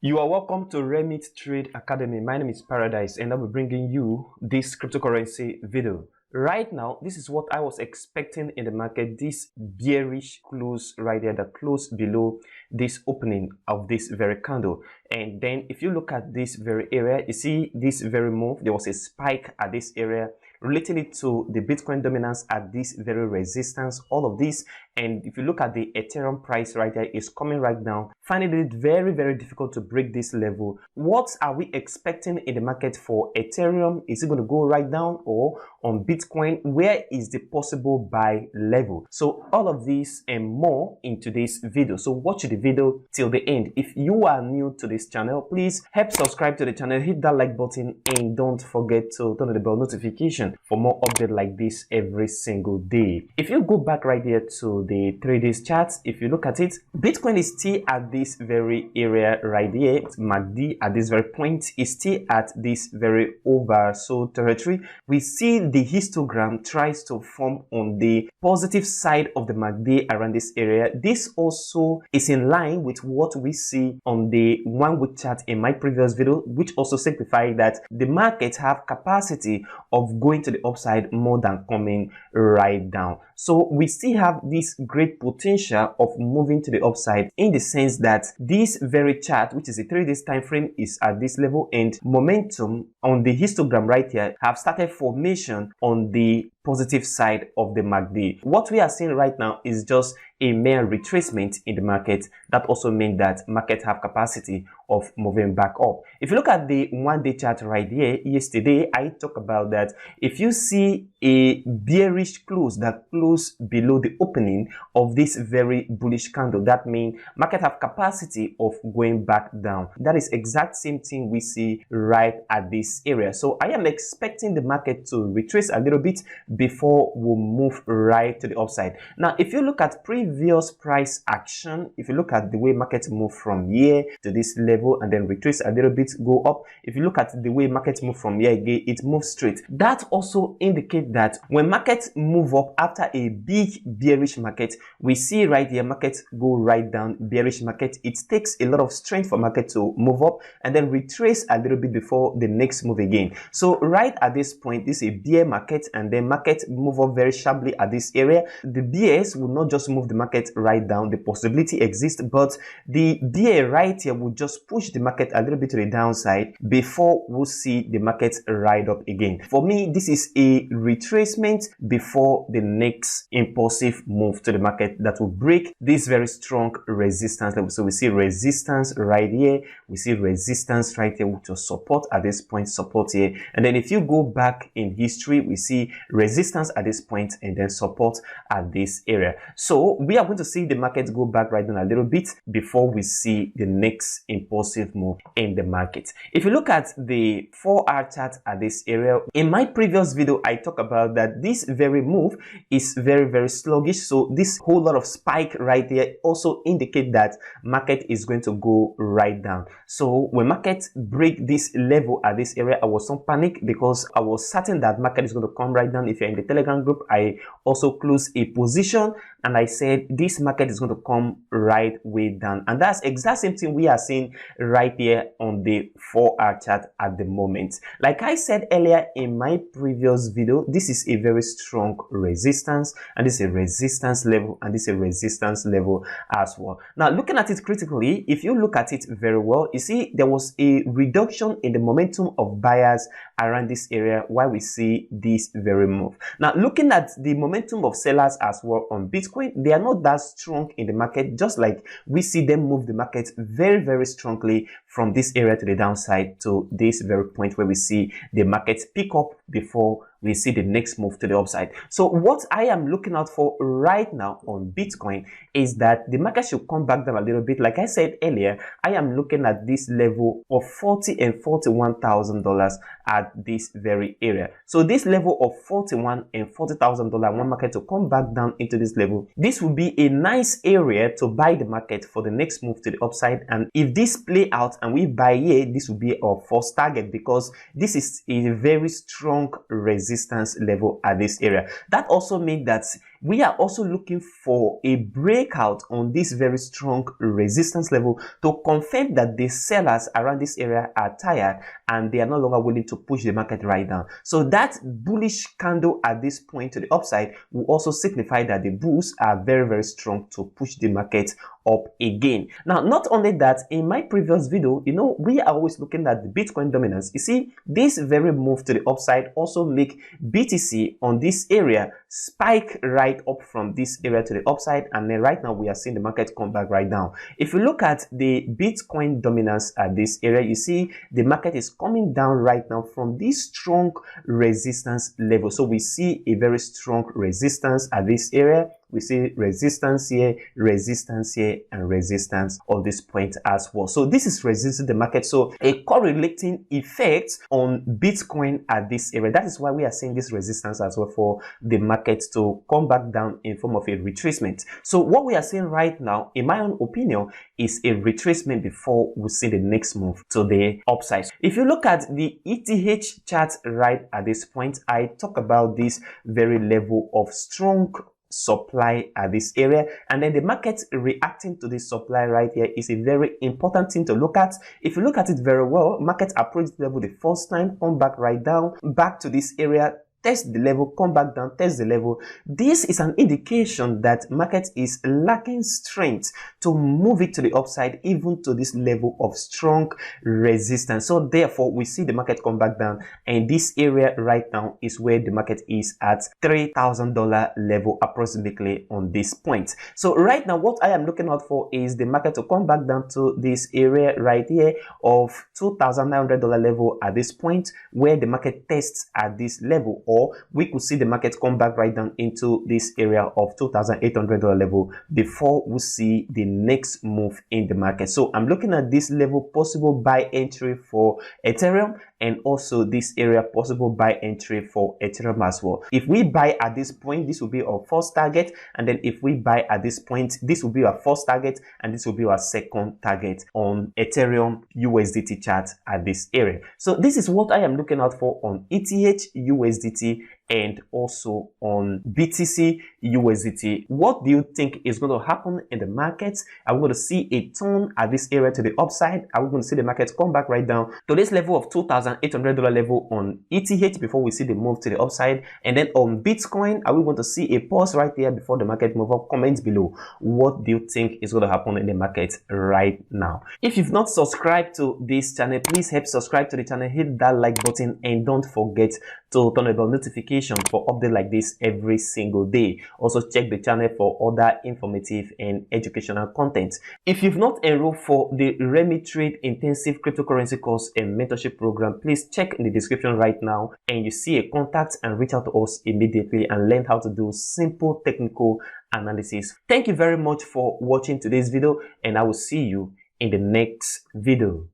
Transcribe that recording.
You are welcome to Remit Trade Academy. My name is Paradise and I'll be bringing you this cryptocurrency video. Right now, this is what I was expecting in the market, this bearish close right there, that close below this opening of this very candle. And then if you look at this very area, you see this very move, there was a spike at this area, relating it to the Bitcoin dominance at this very resistance, all of this. And if you look at the Ethereum price right there, is coming right down, finding it very, very difficult to break this level. What are we expecting in the market for Ethereum? Is it going to go right down, or on Bitcoin? Where is the possible buy level? So all of this and more in today's video. So watch the video till the end. If you are new to this channel, please help subscribe to the channel, hit that like button, and don't forget to turn on the bell notification for more updates like this every single day. If you go back right here to the 3 days charts, if you look at it, Bitcoin is still at this very area right here. MACD at this very point is still at this very oversold territory. We see the histogram tries to form on the positive side of the MACD around this area. This also is in line with what we see on the 1 week chart in my previous video, which also signifies that the markets have capacity of going to the upside more than coming right down. So we still have this great potential of moving to the upside, in the sense that this very chart, which is a 3 days time frame, is at this level, and momentum on the histogram right here have started formation on the positive side of the MACD. What we are seeing right now is just a mere retracement in the market. That also means that market have capacity of moving back up. If you look at the 1 day chart right here, yesterday I talked about that if you see a bearish close that close below the opening of this very bullish candle, that means market have capacity of going back down. That is exact same thing we see right at this area. So I am expecting the market to retrace a little bit before we move right to the upside. Now, if you look at previous price action, if you look at the way markets move from here to this level and then retrace a little bit, go up. If you look at the way markets move from here again, it moves straight. That also indicates that when markets move up after a big bearish market, we see right here markets go right down, bearish market. It takes a lot of strength for market to move up and then retrace a little bit before the next move again. So right at this point, this is a bear market, and then market move up very sharply at this area. The bears will not just move the market right down, the possibility exists, but the bear right here will just push the market a little bit to the downside before we'll see the market ride up again. For me, this is a retracement before the next impulsive move to the market that will break this very strong resistance level. So we see resistance right here, we see resistance right here, which was support at this point, support here, and then if you go back in history, we see resistance at this point and then support at this area. So we are going to see the market go back right down a little bit before we see the next impulsive move in the market. If you look at the 4-hour chart at this area, in my previous video I talked about that this very move is very, very sluggish. So this whole lot of spike right there also indicate that market is going to go right down. So when market break this level at this area, I was some panic because I was certain that market is going to come right down. If you're in the Telegram group, I also closed a position and I said this market is going to come right way down, and that's exact same thing we are seeing right here on the 4-hour chart at the moment. Like I said earlier in my previous video, this is a very strong resistance, and this is a resistance level, and this is a resistance level as well. Now looking at it critically, if you look at it very well, you see there was a reduction in the momentum of buyers around this area while we see this very move. Now looking at the momentum of sellers as well on Bitcoin, they are not that strong in the market, just like we see them move the market very, very strongly from this area to the downside to this very point where we see the market pick up before we see the next move to the upside. So what I am looking out for right now on Bitcoin is that the market should come back down a little bit. Like I said earlier, I am looking at this level of $40,000 and $41,000 at this very area. So this level of $41,000 and $40,000, one market to come back down into this level, this will be a nice area to buy the market for the next move to the upside. And if this play out and we buy here, this will be our first target, because this is a very strong resistance level at this area. That also means that We are also looking for a breakout on this very strong resistance level to confirm that the sellers around this area are tired and they are no longer willing to push the market right now. So that bullish candle at this point to the upside will also signify that the bulls are very, very strong to push the market up again. Now, not only that, in my previous video, we are always looking at the Bitcoin dominance. You see, this very move to the upside also make BTC on this area spike right up from this area to the upside, and then right now we are seeing the market come back right down. If you look at the Bitcoin dominance at this area, you see the market is coming down right now from this strong resistance level. So we see a very strong resistance at this area. We see resistance here, and resistance on this point as well. So this is resisting the market. So a correlating effect on Bitcoin at this area. That is why we are seeing this resistance as well for the market to come back down in form of a retracement. So what we are seeing right now, in my own opinion, is a retracement before we see the next move to the upside. If you look at the ETH chart right at this point, I talk about this very level of strong supply at this area, and then the market reacting to this supply right here is a very important thing to look at. If you look at it very well, market approached the level the first time, come back right down, back to this area, test the level, come back down, test the level. This is an indication that market is lacking strength to move it to the upside, even to this level of strong resistance. So therefore, we see the market come back down, and this area right now is where the market is at $3,000 level approximately on this point. So right now, what I am looking out for is the market to come back down to this area right here of $2,900 level at this point, where the market tests at this level, or we could see the market come back right down into this area of $2,800 level before we see the next move in the market. So I'm looking at this level, possible buy entry for Ethereum, and also this area, possible buy entry for Ethereum as well. If we buy at this point, this will be our first target, and then if we buy at this point, this will be our first target, and this will be our second target on Ethereum USDT chart at this area. So this is what I am looking out for on ETH USDT and also on BTC USDT. What do you think is going to happen in the markets? Are we going to see a turn at this area to the upside? Are we going to see the market come back right down to this level of $2,800 level on ETH before we see the move to the upside? And then on Bitcoin, are we going to see a pause right there before the market move up? Comment below. What do you think is going to happen in the market right now? If you've not subscribed to this channel, please help subscribe to the channel, hit that like button, and don't forget to turn on the notification for updates like this every single day. Also check the channel for other informative and educational content. If you've not enrolled for the Remit Trade intensive cryptocurrency course and mentorship program, please check in the description right now and you see a contact and reach out to us immediately and learn how to do simple technical analysis. Thank you very much for watching today's video, and I will see you in the next video.